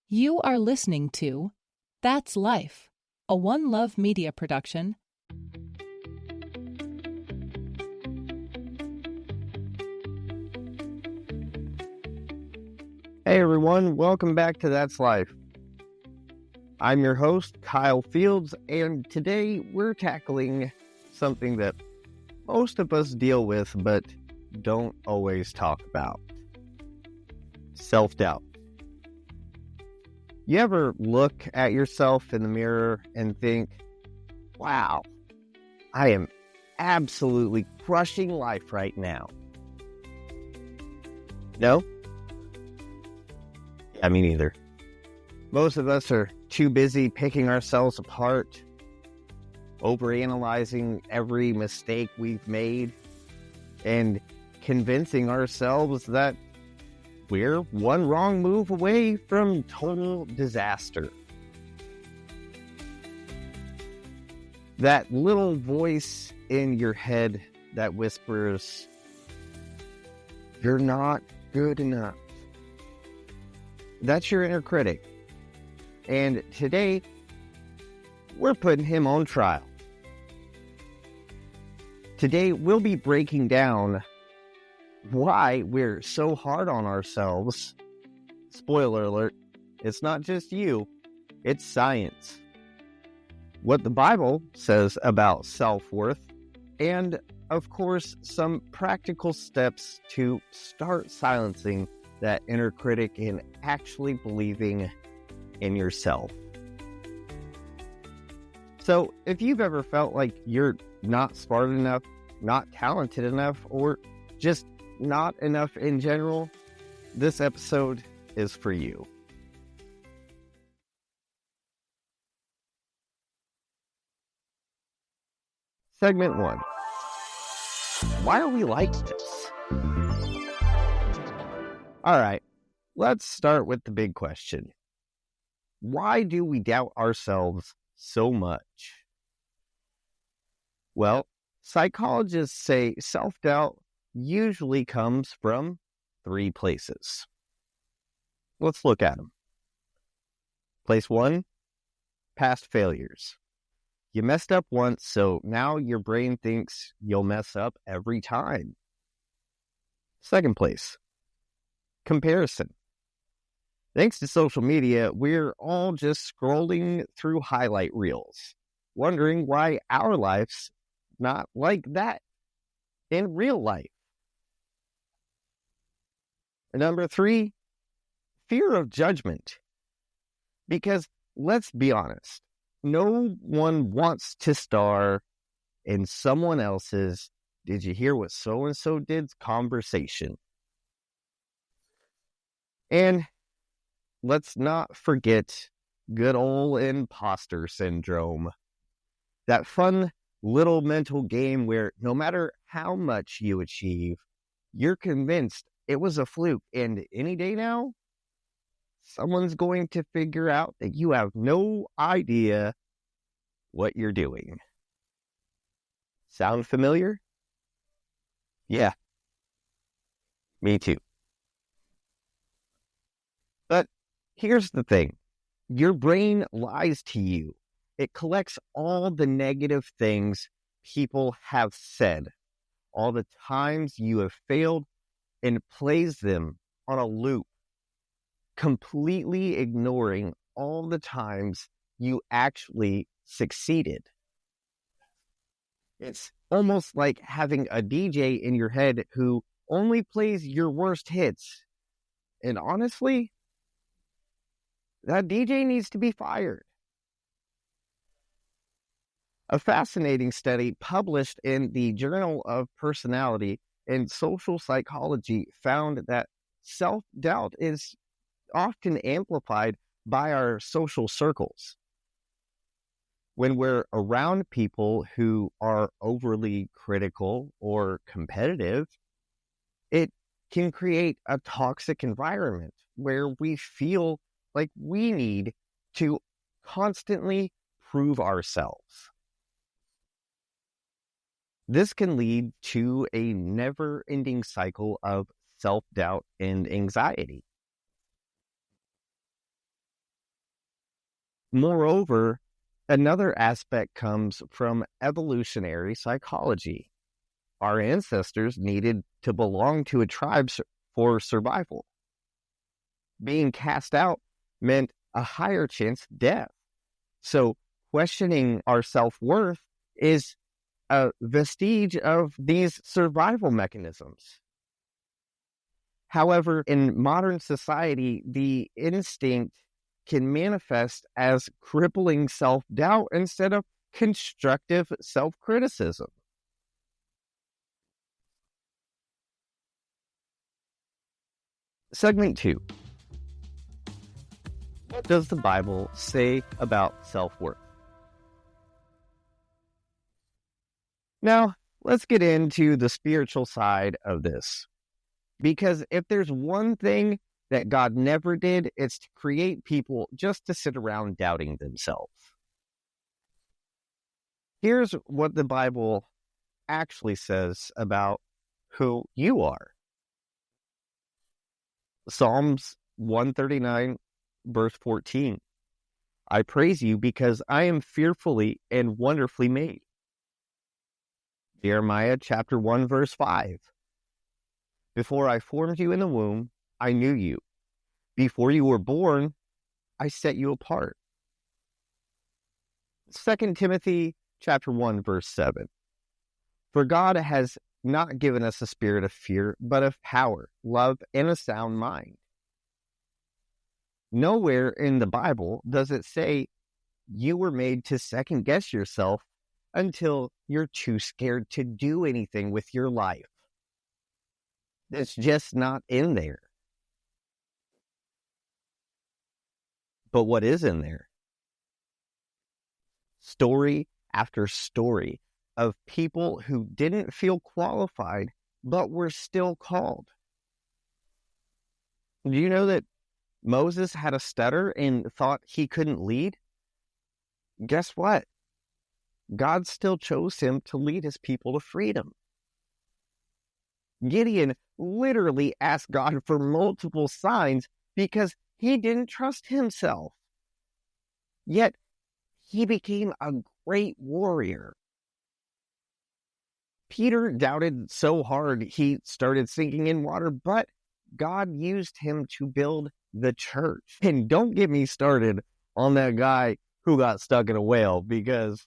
You are listening to That's Life, a One Love Media production. Hey everyone, welcome back to That's Life. I'm your host, Kyle Fields, and today we're tackling something that most of us deal with but don't always talk about. Self-doubt. You ever look at yourself in the mirror and think, wow, I am absolutely crushing life right now? No? Yeah, me neither. Most of us are too busy picking ourselves apart, overanalyzing every mistake we've made, and convincing ourselves that we're one wrong move away from total disaster. That little voice in your head that whispers, "You're not good enough." That's your inner critic. And today, we're putting him on trial. Today, we'll be breaking down why we're so hard on ourselves. Spoiler alert, it's not just you, it's science. What the Bible says about self-worth, and of course, some practical steps to start silencing that inner critic and actually believing in yourself. So if you've ever felt like you're not smart enough, not talented enough, or just not enough in general, this episode is for you. Segment 1. Why are we like this? All right, let's start with the big question. Why do we doubt ourselves so much? Well, psychologists say self-doubt usually comes from 3 places. Let's look at them. Place 1, past failures. You messed up once, so now your brain thinks you'll mess up every time. Second place, comparison. Thanks to social media, we're all just scrolling through highlight reels, wondering why our life's not like that in real life. Number 3, fear of judgment. Because let's be honest, no one wants to star in someone else's "did you hear what so-and-so did's" conversation. And let's not forget good old imposter syndrome. That fun little mental game where no matter how much you achieve, you're convinced it was a fluke, and any day now, someone's going to figure out that you have no idea what you're doing. Sound familiar? Yeah, me too. But here's the thing. Your brain lies to you. It collects all the negative things people have said, all the times you have failed, and plays them on a loop, completely ignoring all the times you actually succeeded. It's almost like having a DJ in your head who only plays your worst hits. And honestly, that DJ needs to be fired. A fascinating study published in the Journal of Personality and Social Psychology found that self-doubt is often amplified by our social circles. When we're around people who are overly critical or competitive, it can create a toxic environment where we feel like we need to constantly prove ourselves. This can lead to a never-ending cycle of self-doubt and anxiety. Moreover, another aspect comes from evolutionary psychology. Our ancestors needed to belong to a tribe for survival. Being cast out meant a higher chance of death. So questioning our self-worth is a vestige of these survival mechanisms. However, in modern society, the instinct can manifest as crippling self-doubt instead of constructive self-criticism. Segment 2. What does the Bible say about self-worth? Now, let's get into the spiritual side of this. Because if there's one thing that God never did, it's to create people just to sit around doubting themselves. Here's what the Bible actually says about who you are. Psalms 139, verse 14. I praise you because I am fearfully and wonderfully made. Jeremiah chapter 1, verse 5. Before I formed you in the womb, I knew you. Before you were born, I set you apart. 2 Timothy chapter 1, verse 7. For God has not given us a spirit of fear, but of power, love, and a sound mind. Nowhere in the Bible does it say you were made to second guess yourself until you're too scared to do anything with your life. It's just not in there. But what is in there? Story after story of people who didn't feel qualified, but were still called. Do you know that Moses had a stutter and thought he couldn't lead? Guess what? God still chose him to lead his people to freedom. Gideon literally asked God for multiple signs because he didn't trust himself. Yet, he became a great warrior. Peter doubted so hard he started sinking in water, but God used him to build the church. And don't get me started on that guy who got stuck in a whale because,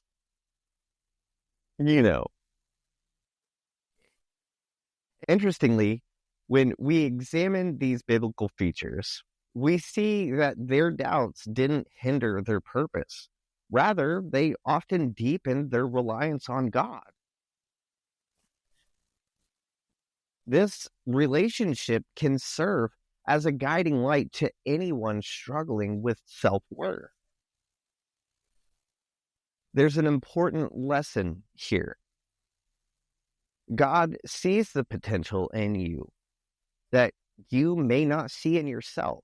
Interestingly, when we examine these biblical features, we see that their doubts didn't hinder their purpose. Rather, they often deepened their reliance on God. This relationship can serve as a guiding light to anyone struggling with self-worth. There's an important lesson here. God sees the potential in you that you may not see in yourself.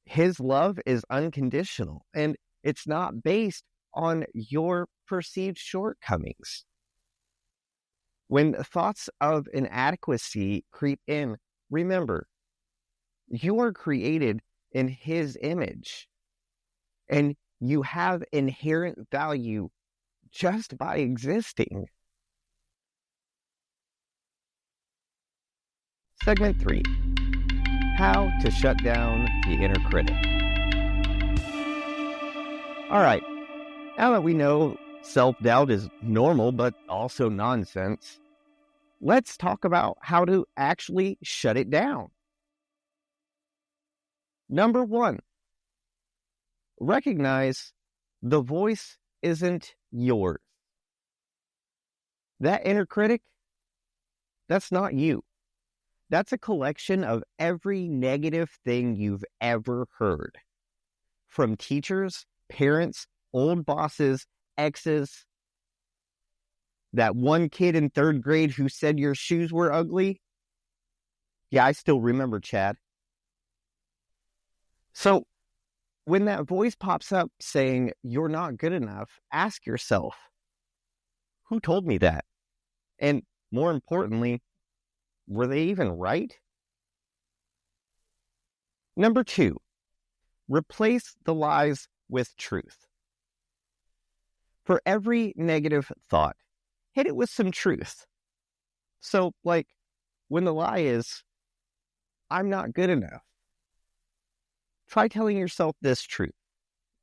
His love is unconditional, and it's not based on your perceived shortcomings. When thoughts of inadequacy creep in, remember, you are created in His image, and you have inherent value just by existing. Segment 3. How to shut down the inner critic. All right, now that we know self-doubt is normal but also nonsense, let's talk about how to actually shut it down. Number 1, recognize the voice isn't yours. That inner critic, that's not you. That's a collection of every negative thing you've ever heard. From teachers, parents, old bosses, exes. That one kid in 3rd grade who said your shoes were ugly. Yeah, I still remember, Chad. So, when that voice pops up saying you're not good enough, ask yourself, who told me that? And more importantly, were they even right? Number 2, Replace the lies with truth. For every negative thought, hit it with some truth. So, like, when the lie is, I'm not good enough, try telling yourself this truth: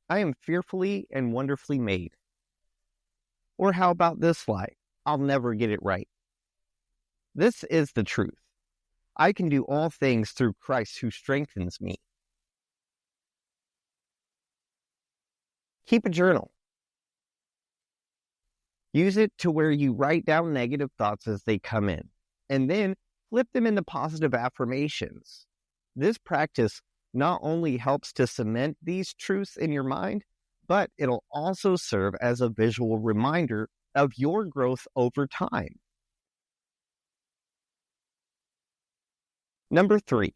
I am fearfully and wonderfully made. Or how about this lie? I'll never get it right. This is the truth: I can do all things through Christ who strengthens me. Keep a journal. Use it to where you write down negative thoughts as they come in, and then flip them into positive affirmations. This practice not only helps to cement these truths in your mind, but it'll also serve as a visual reminder of your growth over time. Number 3,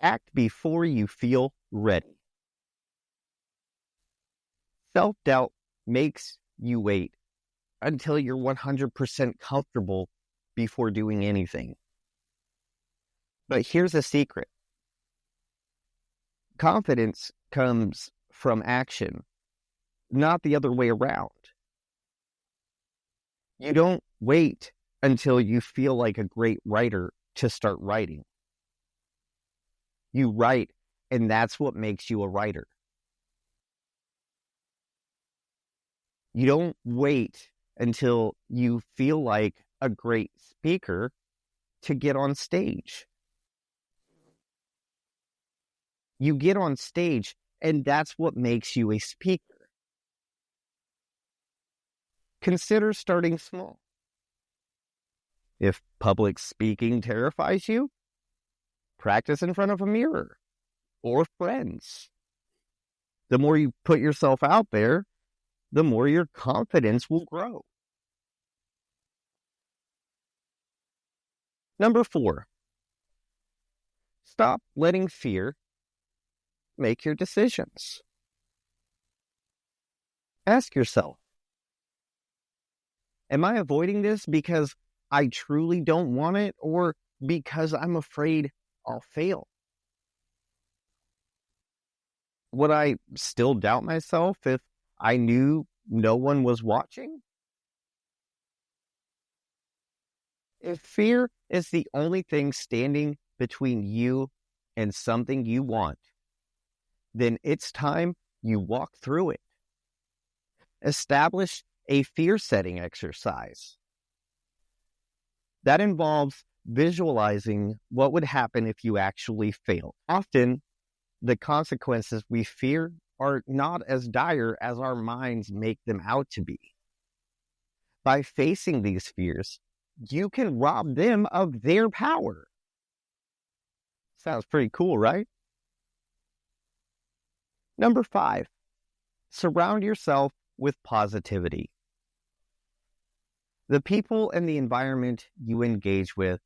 act before you feel ready. Self-doubt makes you wait until you're 100% comfortable before doing anything. But here's a secret. Confidence comes from action, not the other way around. You don't wait until you feel like a great writer to start writing. You write, and that's what makes you a writer. You don't wait until you feel like a great speaker to get on stage. You get on stage, and that's what makes you a speaker. Consider starting small. If public speaking terrifies you, practice in front of a mirror or friends. The more you put yourself out there, the more your confidence will grow. Number 4, stop letting fear make your decisions. Ask yourself, am I avoiding this because I truly don't want it, or because I'm afraid I'll fail? Would I still doubt myself if I knew no one was watching? If fear is the only thing standing between you and something you want, then it's time you walk through it. Establish a fear-setting exercise. That involves visualizing what would happen if you actually failed. Often, the consequences we fear are not as dire as our minds make them out to be. By facing these fears, you can rob them of their power. Sounds pretty cool, right? Number 5, surround yourself with positivity. The people and the environment you engage with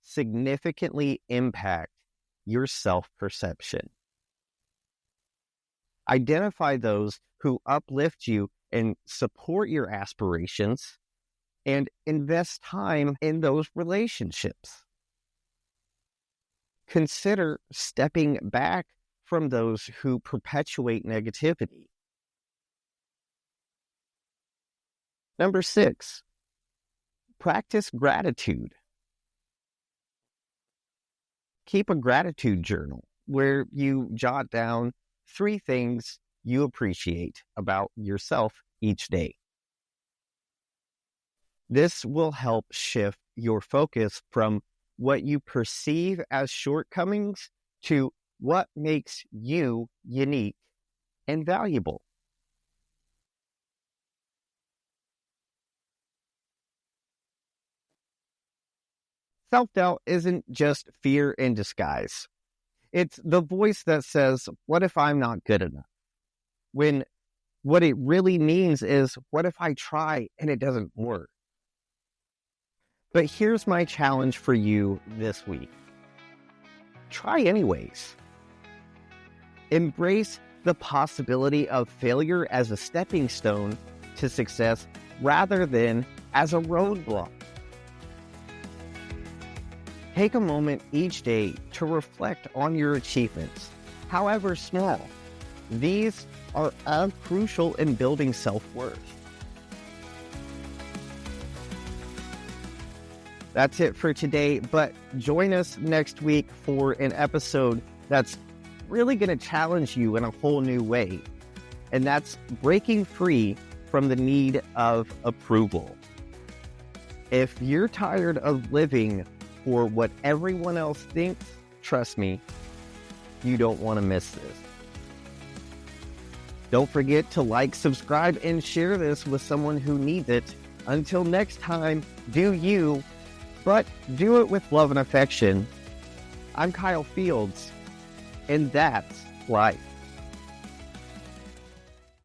significantly impact your self-perception. Identify those who uplift you and support your aspirations, and invest time in those relationships. Consider stepping back from those who perpetuate negativity. Number 6, practice gratitude. Keep a gratitude journal where you jot down 3 things you appreciate about yourself each day. This will help shift your focus from what you perceive as shortcomings to what makes you unique and valuable. Self-doubt isn't just fear in disguise. It's the voice that says, what if I'm not good enough? When what it really means is, what if I try and it doesn't work? But here's my challenge for you this week. Try anyways. Embrace the possibility of failure as a stepping stone to success rather than as a roadblock. Take a moment each day to reflect on your achievements however small. These are all crucial in building self-worth. That's it for today, but join us next week for an episode that's really going to challenge you in a whole new way. And that's breaking free from the need of approval. If you're tired of living for what everyone else thinks, trust me, you don't want to miss this. Don't forget to like, subscribe, and share this with someone who needs it. Until next time, do you, but do it with love and affection. I'm Kyle Fields, and that's life.